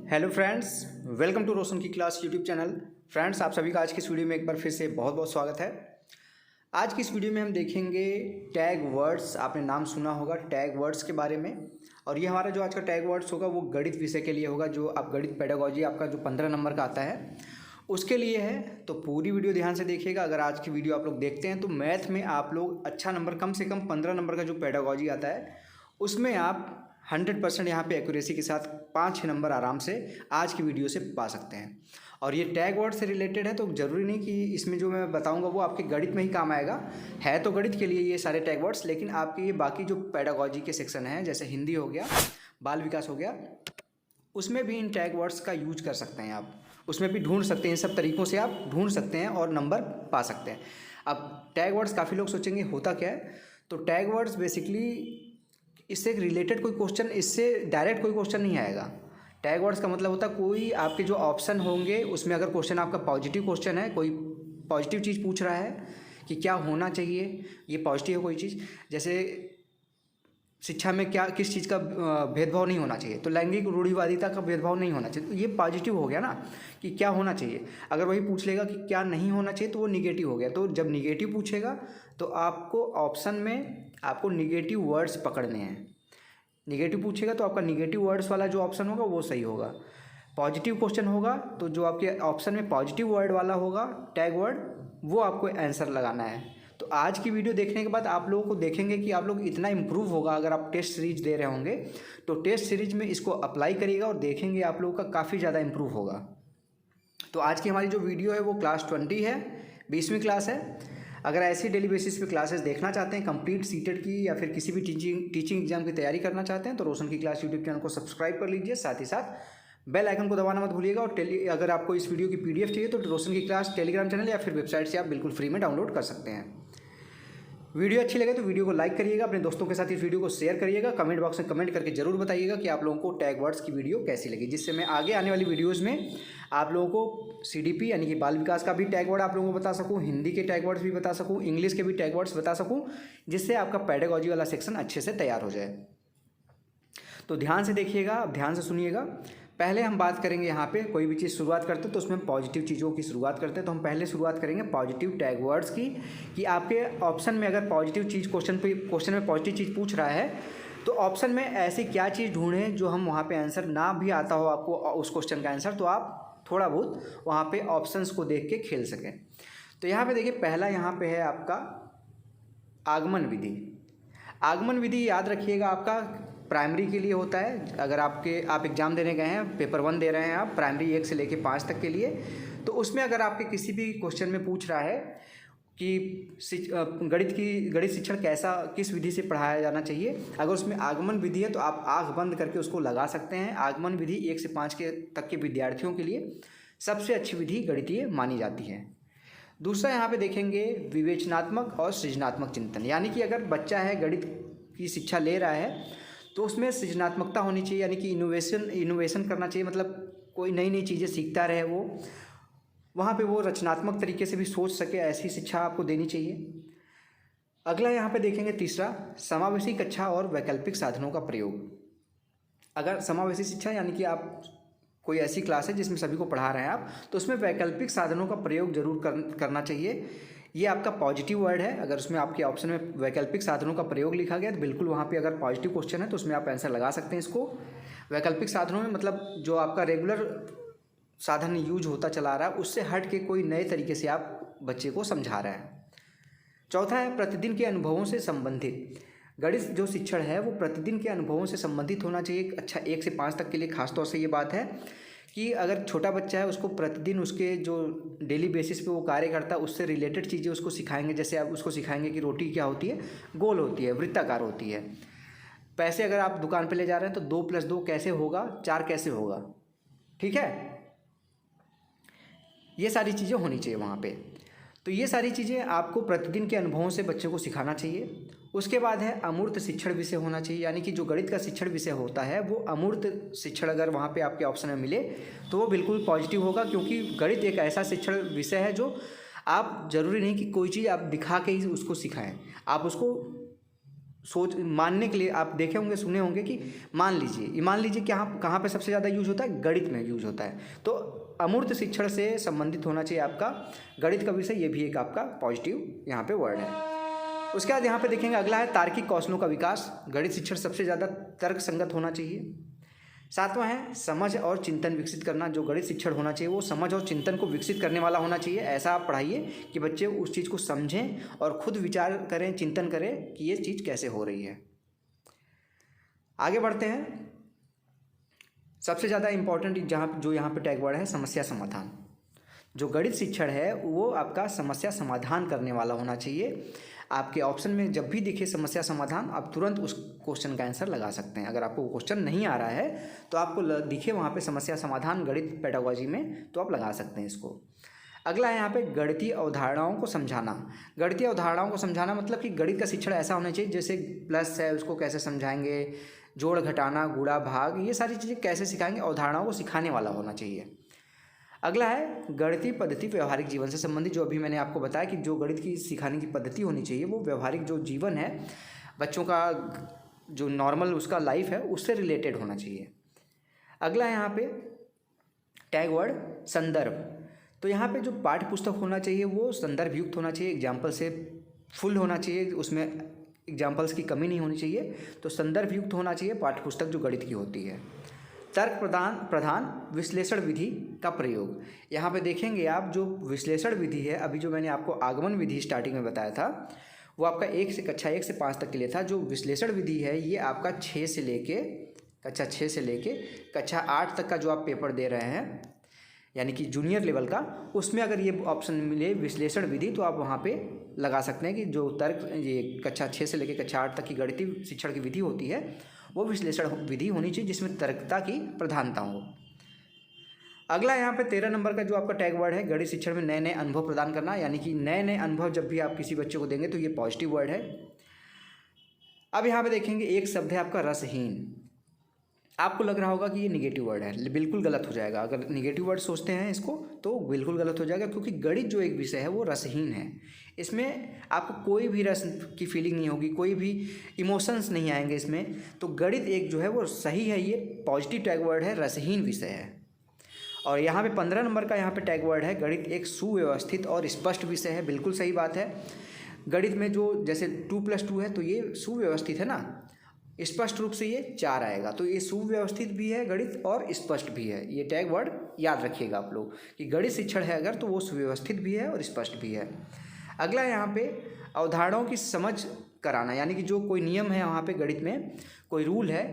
Hello friends, welcome to रोशन की class YouTube channel. Friends, आप सभी का आज की इस वीडियो में एक बार फिर से बहुत बहुत स्वागत है। आज की इस वीडियो में हम देखेंगे टैग वर्ड्स। आपने नाम सुना होगा टैग वर्ड्स के बारे में, और ये हमारा जो आज का टैग वर्ड्स होगा वो गणित विषय के लिए होगा। जो आप गणित पेडागोजी आपका जो 15 नंबर का आता है उसके लिए है। तो पूरी वीडियो ध्यान से देखिएगा। अगर आज की वीडियो आप लोग देखते हैं तो मैथ में आप लोग अच्छा नंबर, कम से कम 15 नंबर का जो पेडागोजी आता है उसमें आप 100% यहाँ पे एक्यूरेसी के साथ 5-6 नंबर आराम से आज की वीडियो से पा सकते हैं। और ये टैग वर्ड से रिलेटेड है, तो ज़रूरी नहीं कि इसमें जो मैं बताऊंगा वो आपके गणित में ही काम आएगा। है तो गणित के लिए ये सारे टैग वर्ड्स, लेकिन आपके ये बाकी जो पेडागोजी के सेक्शन हैं, जैसे हिंदी हो गया, बाल विकास हो गया, उसमें भी इन टैग वर्ड्स का यूज कर सकते हैं आप। उसमें भी ढूंढ सकते हैं, इन सब तरीक़ों से आप ढूंढ सकते हैं और नंबर पा सकते हैं। अब टैग वर्ड्स काफ़ी लोग सोचेंगे होता क्या है। तो टैग वर्ड्स बेसिकली इससे रिलेटेड कोई क्वेश्चन, इससे डायरेक्ट कोई क्वेश्चन नहीं आएगा। टैग वर्ड्स का मतलब होता है कोई आपके जो ऑप्शन होंगे उसमें अगर क्वेश्चन आपका पॉजिटिव क्वेश्चन है, कोई पॉजिटिव चीज़ पूछ रहा है कि क्या होना चाहिए, ये पॉजिटिव है कोई चीज़। जैसे शिक्षा में क्या, किस चीज़ का भेदभाव नहीं होना चाहिए, तो लैंगिक रूढ़िवादिता का भेदभाव नहीं होना चाहिए, तो ये पॉजिटिव हो गया ना कि क्या होना चाहिए। अगर वही पूछ लेगा कि क्या नहीं होना चाहिए तो वो निगेटिव हो गया। तो जब निगेटिव पूछेगा तो आपको ऑप्शन में आपको निगेटिव वर्ड्स पकड़ने हैं। निगेटिव पूछेगा तो आपका निगेटिव वर्ड्स वाला जो ऑप्शन होगा वो सही होगा। पॉजिटिव क्वेश्चन होगा तो जो आपके ऑप्शन में पॉजिटिव वर्ड वाला होगा टैग वर्ड, वो आपको आंसर लगाना है। तो आज की वीडियो देखने के बाद आप लोगों को देखेंगे कि आप लोग इतना इम्प्रूव होगा। अगर आप टेस्ट सीरीज दे रहे होंगे तो टेस्ट सीरीज में इसको अप्लाई करिएगा और देखेंगे आप लोगों का काफ़ी ज़्यादा इम्प्रूव होगा। तो आज की हमारी जो वीडियो है वो क्लास 20 है, 20वीं क्लास है। अगर ऐसी डेली बेसिस पे क्लासेस देखना चाहते हैं, कंप्लीट सीटेड की या फिर किसी भी टीचिंग एग्जाम की तैयारी करना चाहते हैं, तो रोशन की क्लास यूट्यूब चैनल को सब्सक्राइब कर लीजिए। साथ ही साथ बेल आइकन को दबाना मत भूलिएगा। और अगर आपको इस वीडियो की PDF चाहिए तो रोशन की क्लास टेलीग्राम चैनल या फिर वेबसाइट से आप बिल्कुल फ्री में डाउनलोड कर सकते हैं। वीडियो अच्छी लगे तो वीडियो को लाइक करिएगा, अपने दोस्तों के साथ इस वीडियो को शेयर करिएगा। कमेंट बॉक्स में कमेंट करके जरूर बताइएगा कि आप लोगों को टैग वर्ड्स की वीडियो कैसी लगी, जिससे मैं आगे आने वाली वीडियोस में आप लोगों को CDP यानी कि बाल विकास का भी टैग वर्ड आप लोगों को बता सकूं, हिंदी के टैग वर्ड्स भी बता सकूं, इंग्लिश के भी टैग वर्ड्स बता सकूं, जिससे आपका पेडागोजी वाला सेक्शन अच्छे से तैयार हो जाए। तो ध्यान से देखिएगा, अब ध्यान से सुनिएगा। पहले हम बात करेंगे यहाँ पे कोई भी चीज़ शुरुआत करते हैं तो उसमें पॉजिटिव चीज़ों की शुरुआत करते हैं। तो हम पहले शुरुआत करेंगे पॉजिटिव टैग वर्ड्स की, कि आपके ऑप्शन में अगर पॉजिटिव चीज़ क्वेश्चन में पॉजिटिव चीज़ पूछ रहा है तो ऑप्शन में ऐसी क्या चीज़ ढूंढें जो हम वहाँ पे आंसर ना भी आता हो आपको उस क्वेश्चन का आंसर, तो आप थोड़ा बहुत वहाँ पे ऑप्शंस को देख के खेल सकें। तो यहाँ पे देखिए, पहला यहाँ पे है आपका आगमन विधि। आगमन विधि याद रखिएगा, आपका प्राइमरी के लिए होता है। अगर आप एग्ज़ाम देने गए हैं, पेपर 1 दे रहे हैं आप, प्राइमरी 1 से लेके 5 तक के लिए, तो उसमें अगर आपके किसी भी क्वेश्चन में पूछ रहा है कि गणित शिक्षण किस विधि से पढ़ाया जाना चाहिए, अगर उसमें आगमन विधि है तो आप आँख बंद करके उसको लगा सकते हैं। आगमन विधि 1 से 5 तक के विद्यार्थियों के लिए सबसे अच्छी विधि गणितीय मानी जाती है। दूसरा यहाँ पे देखेंगे विवेचनात्मक और सृजनात्मक चिंतन, यानी कि अगर बच्चा है गणित की शिक्षा ले रहा है तो उसमें सृजनात्मकता होनी चाहिए, यानी कि इनोवेशन करना चाहिए। मतलब कोई नई नई चीज़ें सीखता रहे वो, वहाँ पे वो रचनात्मक तरीके से भी सोच सके, ऐसी शिक्षा आपको देनी चाहिए। अगला यहाँ पे देखेंगे तीसरा, समावेशी कक्षा और वैकल्पिक साधनों का प्रयोग। अगर समावेशी शिक्षा यानी कि आप कोई ऐसी क्लास है जिसमें सभी को पढ़ा रहे हैं आप, तो उसमें वैकल्पिक साधनों का प्रयोग जरूर करना चाहिए। ये आपका पॉजिटिव वर्ड है। अगर उसमें आपके ऑप्शन में वैकल्पिक साधनों का प्रयोग लिखा गया तो बिल्कुल वहाँ पे अगर पॉजिटिव क्वेश्चन है तो उसमें आप आंसर लगा सकते हैं इसको। वैकल्पिक साधनों में मतलब जो आपका रेगुलर साधन यूज होता चला रहा है उससे हट के कोई नए तरीके से आप बच्चे को समझा रहे हैं। चौथा है प्रतिदिन के अनुभवों से संबंधित। गणित जो शिक्षण है वो प्रतिदिन के अनुभवों से संबंधित होना चाहिए। अच्छा, 1 से 5 तक के लिए खासतौर से ये बात है कि अगर छोटा बच्चा है उसको प्रतिदिन उसके जो डेली बेसिस पे वो कार्य करता है उससे रिलेटेड चीज़ें उसको सिखाएंगे। जैसे आप उसको सिखाएंगे कि रोटी क्या होती है, गोल होती है, वृत्ताकार होती है। पैसे अगर आप दुकान पे ले जा रहे हैं तो 2 + 2 कैसे होगा, 4 कैसे होगा, ठीक है। ये सारी चीज़ें होनी चाहिए वहाँ पे। तो ये सारी चीज़ें आपको प्रतिदिन के अनुभवों से बच्चे को सिखाना चाहिए। उसके बाद है अमूर्त शिक्षण विषय होना चाहिए, यानी कि जो गणित का शिक्षण विषय होता है वो अमूर्त शिक्षण अगर वहाँ पे आपके ऑप्शन में मिले तो वो बिल्कुल पॉजिटिव होगा, क्योंकि गणित एक ऐसा शिक्षण विषय है जो आप ज़रूरी नहीं कि कोई चीज़ आप दिखा के ही उसको सिखाएं, आप उसको सोच मानने के लिए आप देखे होंगे, सुने होंगे कि मान लीजिए कहाँ पे सबसे ज़्यादा यूज होता है, गणित में यूज होता है। तो अमूर्त शिक्षण से संबंधित होना चाहिए आपका गणित का विषय, ये भी एक आपका पॉजिटिव यहाँ पे वर्ड है। उसके बाद यहाँ पे देखेंगे अगला है तार्किक कौशलों का विकास। गणित शिक्षण सबसे ज़्यादा तर्क संगत होना चाहिए। सातवां है समझ और चिंतन विकसित करना। जो गणित शिक्षण होना चाहिए वो समझ और चिंतन को विकसित करने वाला होना चाहिए। ऐसा आप पढ़ाइए कि बच्चे उस चीज़ को समझें और खुद विचार करें, चिंतन करें कि ये चीज़ कैसे हो रही है। आगे बढ़ते हैं। सबसे ज़्यादा इंपॉर्टेंट जो यहाँ पे टैग वर्ड है समस्या समाधान। जो गणित शिक्षण है वो आपका समस्या समाधान करने वाला होना चाहिए। आपके ऑप्शन में जब भी दिखे समस्या समाधान, आप तुरंत उस क्वेश्चन का आंसर लगा सकते हैं। अगर आपको क्वेश्चन नहीं आ रहा है तो आपको दिखे वहाँ पे समस्या समाधान गणित पेडागोजी में, तो आप लगा सकते हैं इसको। अगला है यहाँ पे गणितीय अवधारणाओं को समझाना। गणितीय अवधारणाओं को समझाना मतलब कि गणित का शिक्षण ऐसा होना चाहिए जैसे प्लस है उसको कैसे समझाएंगे, जोड़ घटाना, गुणा भाग, ये सारी चीज़ें कैसे सिखाएंगे, अवधारणाओं को सिखाने वाला होना चाहिए। अगला है गणितीय पद्धति व्यवहारिक जीवन से संबंधित। जो अभी मैंने आपको बताया कि जो गणित की सिखाने की पद्धति होनी चाहिए वो व्यवहारिक जो जीवन है बच्चों का, जो नॉर्मल उसका लाइफ है उससे रिलेटेड होना चाहिए। अगला है यहाँ पे टैग वर्ड संदर्भ। तो यहाँ पे जो पाठ्य पुस्तक होना चाहिए वो संदर्भ युक्त होना चाहिए, एग्जाम्पल से फुल होना चाहिए, उसमें एग्जाम्पल्स की कमी नहीं होनी चाहिए। तो संदर्भ युक्त होना चाहिए पाठ्य पुस्तक जो गणित की होती है। तर्क प्रधान विश्लेषण विधि का प्रयोग। यहाँ पे देखेंगे आप जो विश्लेषण विधि है, अभी जो मैंने आपको आगमन विधि स्टार्टिंग में बताया था वो आपका कक्षा 1 से 5 तक के लिए था। जो विश्लेषण विधि है ये आपका कक्षा 6 से लेके कक्षा 8 तक का जो आप पेपर दे रहे हैं यानी कि जूनियर लेवल का, उसमें अगर ये ऑप्शन मिले विश्लेषण विधि तो आप वहाँ पे लगा सकते हैं कि जो तर्क ये कक्षा 6 से लेकर कक्षा 8 तक की गणितीय शिक्षण की विधि होती है वो विश्लेषण विधि होनी चाहिए जिसमें तर्कता की प्रधानता हो। अगला यहाँ पे 13 नंबर का जो आपका टैग वर्ड है गणित शिक्षण में नए नए अनुभव प्रदान करना। यानी कि नए नए अनुभव जब भी आप किसी बच्चे को देंगे तो ये पॉजिटिव वर्ड है। अब यहाँ पे देखेंगे एक शब्द है आपका रसहीन। आपको लग रहा होगा कि ये निगेटिव वर्ड है, बिल्कुल गलत हो जाएगा। अगर निगेटिव वर्ड सोचते हैं इसको तो बिल्कुल गलत हो जाएगा, क्योंकि गणित जो एक विषय है वो रसहीन है। इसमें आपको कोई भी रस की फीलिंग नहीं होगी, कोई भी इमोशंस नहीं आएंगे इसमें। तो गणित एक जो है वो सही है, ये पॉजिटिव टैग वर्ड है, रसहीन विषय है। और यहाँ पे 15 नंबर का यहाँ पे टैग वर्ड है गणित एक सुव्यवस्थित और स्पष्ट विषय है। बिल्कुल सही बात है। गणित में जो जैसे 2+2 है तो ये सुव्यवस्थित है ना, स्पष्ट रूप से ये 4 आएगा। तो ये सुव्यवस्थित भी है गणित और स्पष्ट भी है। ये टैग वर्ड याद रखिएगा आप लोग कि गणित शिक्षण है अगर तो वो सुव्यवस्थित भी है और स्पष्ट भी है। अगला यहाँ पे अवधारणाओं की समझ कराना, यानी कि जो कोई नियम है वहाँ पे गणित में कोई रूल है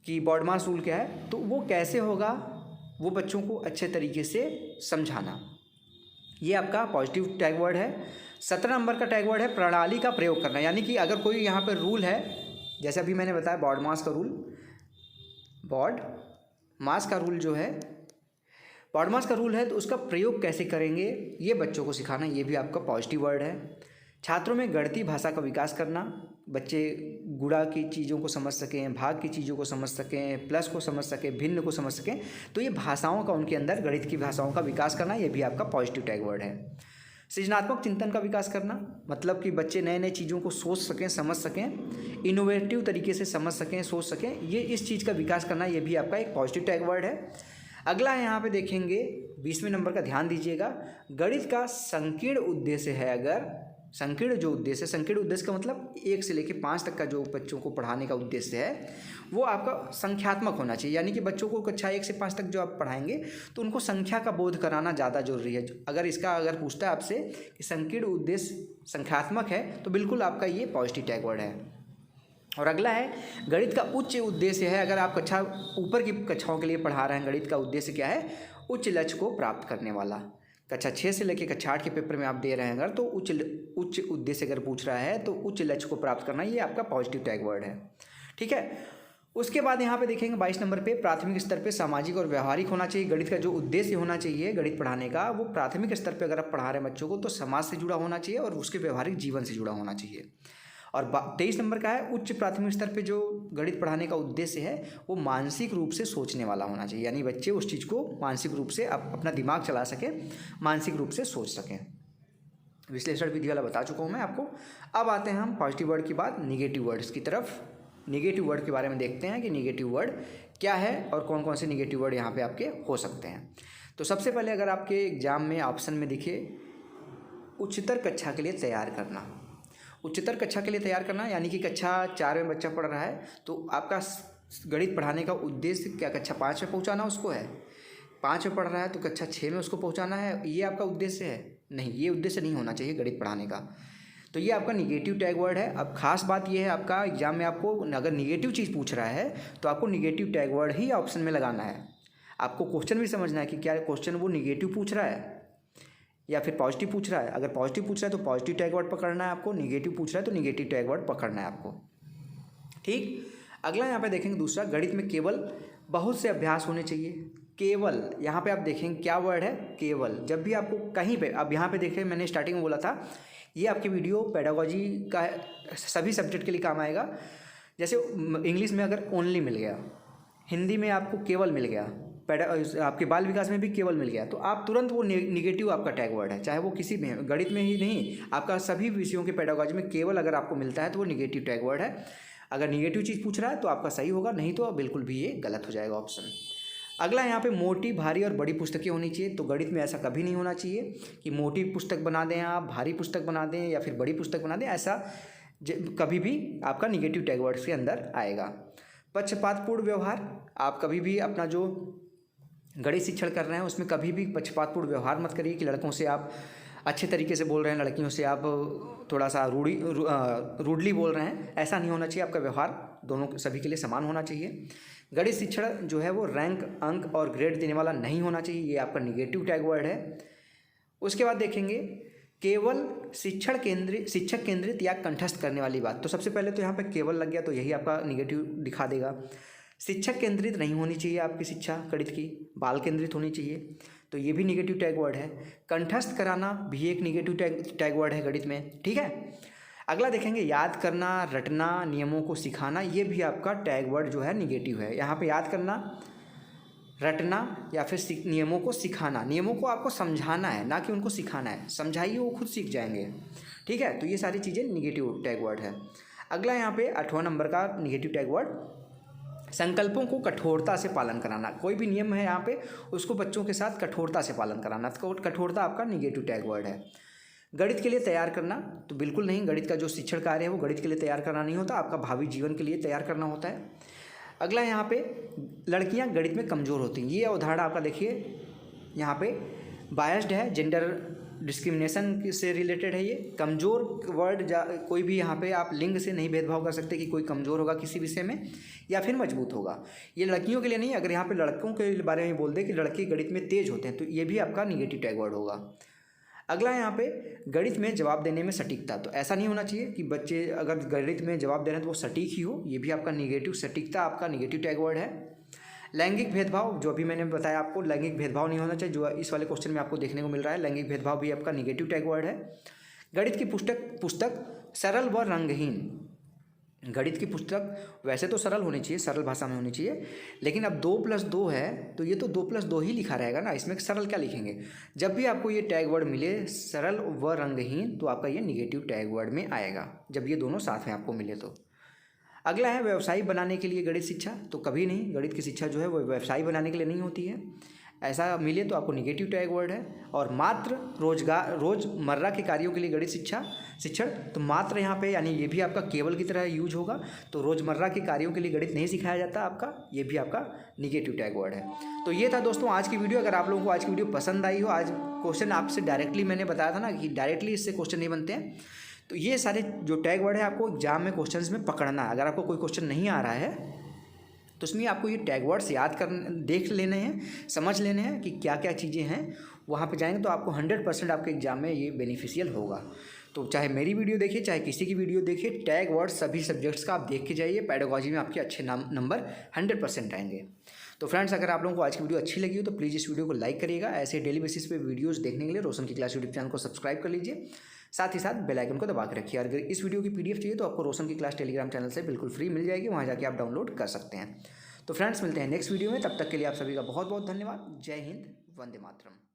कि बॉडमास रूल क्या है तो वो कैसे होगा, वो बच्चों को अच्छे तरीके से समझाना, ये आपका पॉजिटिव टैग वर्ड है। 17 नंबर का टैग वर्ड है प्रणाली का प्रयोग करना। यानी कि अगर कोई यहाँ पर रूल है, जैसे अभी मैंने बताया बॉडमास का रूल, बॉडमास का रूल जो है बॉडमास का रूल है तो उसका प्रयोग कैसे करेंगे ये बच्चों को सिखाना, ये भी आपका पॉजिटिव वर्ड है। छात्रों में गणितीय भाषा का विकास करना, बच्चे गुणा की चीज़ों को समझ सकें, भाग की चीज़ों को समझ सकें, प्लस को समझ सकें, भिन्न को समझ सकें। तो ये भाषाओं का उनके अंदर गणित की भाषाओं का विकास करना, ये भी आपका पॉजिटिव टैग वर्ड है। सृजनात्मक चिंतन का विकास करना, मतलब कि बच्चे नए नए चीज़ों को सोच सकें, समझ सकें, इनोवेटिव तरीके से समझ सकें, सोच सकें, ये इस चीज़ का विकास करना, ये भी आपका एक पॉजिटिव टैग वर्ड है। अगला है यहाँ पे देखेंगे 20वें नंबर का, ध्यान दीजिएगा। गणित का संकीर्ण उद्देश्य है, अगर संकीर्ण जो उद्देश्य, संकीर्ण उद्देश्य का मतलब 1 से लेकर 5 तक का जो बच्चों को पढ़ाने का उद्देश्य है वो आपका संख्यात्मक होना चाहिए। यानी कि बच्चों को कक्षा 1 से 5 तक जो आप पढ़ाएंगे तो उनको संख्या का बोध कराना ज़्यादा जरूरी है। अगर पूछता है आपसे कि संकीर्ण उद्देश्य संख्यात्मक है तो बिल्कुल आपका ये पॉजिटिव टैग वर्ड है। और अगला है गणित का उच्च उद्देश्य है, अगर आप ऊपर की कक्षाओं के लिए पढ़ा रहे हैं, गणित का उद्देश्य क्या है, उच्च लक्ष्य को प्राप्त करने वाला। कक्षा 6 से लेकर कक्षा 8 के पेपर में आप दे रहे हैं अगर तो उच्च उद्देश्य अगर पूछ रहा है तो उच्च लक्ष्य को प्राप्त करना, ये आपका पॉजिटिव टैग वर्ड है। ठीक है। उसके बाद यहाँ पे देखेंगे 22 नंबर पे प्राथमिक स्तर पे सामाजिक और व्यवहारिक होना चाहिए। गणित का जो उद्देश्य होना चाहिए गणित पढ़ाने का वो प्राथमिक स्तर पे अगर आप पढ़ा रहे हैं बच्चों को तो समाज से जुड़ा होना चाहिए और उसके व्यवहारिक जीवन से जुड़ा होना चाहिए। और 23 नंबर का है उच्च प्राथमिक स्तर पे जो गणित पढ़ाने का उद्देश्य है वो मानसिक रूप से सोचने वाला होना चाहिए। यानी बच्चे उस चीज़ को मानसिक रूप से अपना दिमाग चला सकें, मानसिक रूप से सोच सकें। विश्लेषण विधि वाला बता चुका हूँ मैं आपको। अब आते हैं हम पॉजिटिव वर्ड के बाद निगेटिव वर्ड्स की तरफ। निगेटिव वर्ड के बारे में देखते हैं कि निगेटिव वर्ड क्या है और कौन कौन से निगेटिव वर्ड यहाँ पे आपके हो सकते हैं। तो सबसे पहले अगर आपके एग्जाम में ऑप्शन में दिखे उच्चतर कक्षा के लिए तैयार करना। उच्चतर कक्षा के लिए तैयार करना यानी कि कक्षा 4 में बच्चा पढ़ रहा है तो आपका गणित पढ़ाने का उद्देश्य क्या कक्षा 5 में पहुँचाना उसको है। 5 में पढ़ रहा है तो कक्षा 6 में उसको पहुँचाना है, ये आपका उद्देश्य है? नहीं, ये उद्देश्य नहीं होना चाहिए गणित पढ़ाने का। तो ये आपका निगेटिव टैग वर्ड है। अब खास बात ये है आपका एग्जाम में आपको अगर निगेटिव चीज़ पूछ रहा है तो आपको निगेटिव टैग वर्ड ही ऑप्शन में लगाना है। आपको क्वेश्चन भी समझना है कि क्या क्वेश्चन वो निगेटिव पूछ रहा है या फिर पॉजिटिव पूछ रहा है। अगर पॉजिटिव पूछ रहा है तो पॉजिटिव टैग वर्ड पकड़ना है आपको, निगेटिव पूछ रहा है तो निगेटिव टैग वर्ड पकड़ना है आपको। ठीक, अगला यहाँ पे देखेंगे दूसरा, गणित में केवल बहुत से अभ्यास होने चाहिए। केवल यहाँ पे आप देखेंगे क्या वर्ड है, केवल। जब भी आपको कहीं पे, अब यहाँ पे देखें मैंने स्टार्टिंग में बोला था ये आपकी वीडियो पेडागोजी का सभी सब्जेक्ट के लिए काम आएगा। जैसे इंग्लिश में अगर ओनली मिल गया, हिंदी में आपको केवल मिल गया, आपके बाल विकास में भी केवल मिल गया, तो आप तुरंत वो निगेटिव आपका टैग वर्ड है, चाहे वो किसी में, गणित में ही नहीं, आपका सभी विषयों के पेडागोजी में केवल अगर आपको मिलता है तो वो निगेटिव टैग वर्ड है। अगर निगेटिव चीज़ पूछ रहा है तो आपका सही होगा, नहीं तो बिल्कुल भी ये गलत हो जाएगा ऑप्शन। अगला यहाँ पे मोटी, भारी और बड़ी पुस्तकें होनी चाहिए। तो गणित में ऐसा कभी नहीं होना चाहिए कि मोटी पुस्तक बना दें आप, भारी पुस्तक बना दें या फिर बड़ी पुस्तक बना दें, ऐसा कभी भी आपका निगेटिव टैग वर्ड्स के अंदर आएगा। पक्षपातपूर्ण व्यवहार, आप कभी भी अपना जो गणित शिक्षण कर रहे हैं उसमें कभी भी पक्षपातपूर्ण व्यवहार मत करिए कि लड़कों से आप अच्छे तरीके से बोल रहे हैं, लड़कियों से आप थोड़ा सा रूडली बोल रहे हैं, ऐसा नहीं होना चाहिए। आपका व्यवहार दोनों सभी के लिए समान होना चाहिए। गणित शिक्षण जो है वो रैंक, अंक और ग्रेड देने वाला नहीं होना चाहिए, ये आपका निगेटिव टैग वर्ड है। उसके बाद देखेंगे केवल शिक्षक केंद्रित या कंठस्थ करने वाली बात। तो सबसे पहले तो यहाँ पे केवल लग गया तो यही आपका निगेटिव दिखा देगा। शिक्षक केंद्रित नहीं होनी चाहिए आपकी शिक्षा गणित की, बाल केंद्रित होनी चाहिए, तो ये भी निगेटिव टैग वर्ड है। कंठस्थ कराना भी एक निगेटिव टैग वर्ड है गणित में, ठीक है। अगला देखेंगे याद करना, रटना, नियमों को सिखाना, ये भी आपका टैग वर्ड जो है निगेटिव है। यहाँ पे याद करना, रटना या फिर नियमों को सिखाना, नियमों को आपको समझाना है ना कि उनको सिखाना है, समझाइए वो खुद सीख जाएंगे, ठीक है। तो ये सारी चीज़ें निगेटिव टैग वर्ड है। अगला यहाँ पे 8वां नंबर का निगेटिव टैग वर्ड, संकल्पों को कठोरता से पालन कराना। कोई भी नियम है यहाँ पे उसको बच्चों के साथ कठोरता से पालन कराना, तो कठोरता आपका निगेटिव टैग वर्ड है। गणित के लिए तैयार करना, तो बिल्कुल नहीं, गणित का जो शिक्षण कार्य है वो गणित के लिए तैयार करना नहीं होता, आपका भावी जीवन के लिए तैयार करना होता है। अगला यहाँ पे लड़कियाँ गणित में कमज़ोर होती हैं, ये उदाहरण आपका देखिए यहाँ पे बायस्ड है, जेंडर डिस्क्रिमिनेशन से रिलेटेड है। ये कमज़ोर वर्ड कोई भी यहाँ पे आप लिंग से नहीं भेदभाव कर सकते कि कोई कमज़ोर होगा किसी विषय में या फिर मजबूत होगा, ये लड़कियों के लिए नहीं। अगर यहाँ पे लड़कों के बारे में बोल दे कि लड़के गणित में तेज होते हैं तो ये भी आपका निगेटिव टैग वर्ड होगा। अगला यहाँ पे गणित में जवाब देने में सटीकता, तो ऐसा नहीं होना चाहिए कि बच्चे अगर गणित में जवाब दे रहे हैं तो वो सटीक ही हो, ये भी आपका निगेटिव, सटीकता आपका निगेटिव टैग वर्ड है। लैंगिक भेदभाव, जो अभी मैंने बताया आपको, लैंगिक भेदभाव नहीं होना चाहिए, जो इस वाले क्वेश्चन में आपको देखने को मिल रहा है, लैंगिक भेदभाव भी आपका निगेटिव टैग वर्ड है। गणित की पुस्तक सरल व रंगहीन, गणित की पुस्तक वैसे तो सरल होनी चाहिए, सरल भाषा में होनी चाहिए, लेकिन अब 2+2 है तो ये तो 2+2 ही लिखा रहेगा ना, इसमें सरल क्या लिखेंगे। जब भी आपको ये टैग वर्ड मिले सरल व रंगहीन तो आपका ये निगेटिव टैग वर्ड में आएगा, जब ये दोनों साथ में आपको मिले तो। अगला है व्यवसायी बनाने के लिए गणित शिक्षा, तो कभी नहीं, गणित की शिक्षा जो है वो व्यवसायी बनाने के लिए नहीं होती है, ऐसा मिले तो आपको निगेटिव टैग वर्ड है। और मात्र रोज़मर्रा के कार्यों के लिए गणित शिक्षण, तो मात्र यहाँ पे यानी ये भी आपका केवल की तरह यूज होगा, तो रोज़मर्रा के कार्यों के लिए गणित नहीं सिखाया जाता आपका, ये भी आपका निगेटिव टैग वर्ड है। तो ये था दोस्तों आज की वीडियो। अगर आप लोगों को आज की वीडियो पसंद आई हो, आज क्वेश्चन आपसे डायरेक्टली मैंने बताया था ना कि डायरेक्टली इससे क्वेश्चन नहीं बनते हैं, तो ये सारे जो टैग वर्ड है आपको एग्जाम में क्वेश्चंस में पकड़ना है। अगर आपको कोई क्वेश्चन नहीं आ रहा है तो उसमें आपको ये टैग वर्ड्स देख लेने हैं, समझ लेने हैं कि क्या क्या चीज़ें हैं, वहाँ पे जाएंगे तो आपको 100% आपके एग्जाम में ये बेनिफिशियल होगा। तो चाहे मेरी वीडियो देखिए चाहे किसी की वीडियो देखिए, टैग वर्ड्स सभी सब्जेक्ट्स का आप देख के जाइए, पेडागोजी में आपके अच्छे नंबर 100% आएंगे। तो फ्रेंड्स अगर आप लोगों को आज की वीडियो अच्छी लगी हो तो प्लीज़ इस वीडियो को लाइक करिएगा। ऐसे डेली बेसिस पे वीडियोस देखने के लिए रोशन की क्लास यूट्यूब चैनल को सब्सक्राइब कर लीजिए, साथ ही साथ बेल आइकन को दबा के रखिए। अगर इस वीडियो की PDF चाहिए तो आपको रोशन की क्लास टेलीग्राम चैनल से बिल्कुल फ्री मिल जाएगी, वहाँ जाके आप डाउनलोड कर सकते हैं। तो फ्रेंड्स मिलते हैं नेक्स्ट वीडियो में, तब तक के लिए आप सभी का बहुत बहुत धन्यवाद। जय हिंद, वंदे मातरम।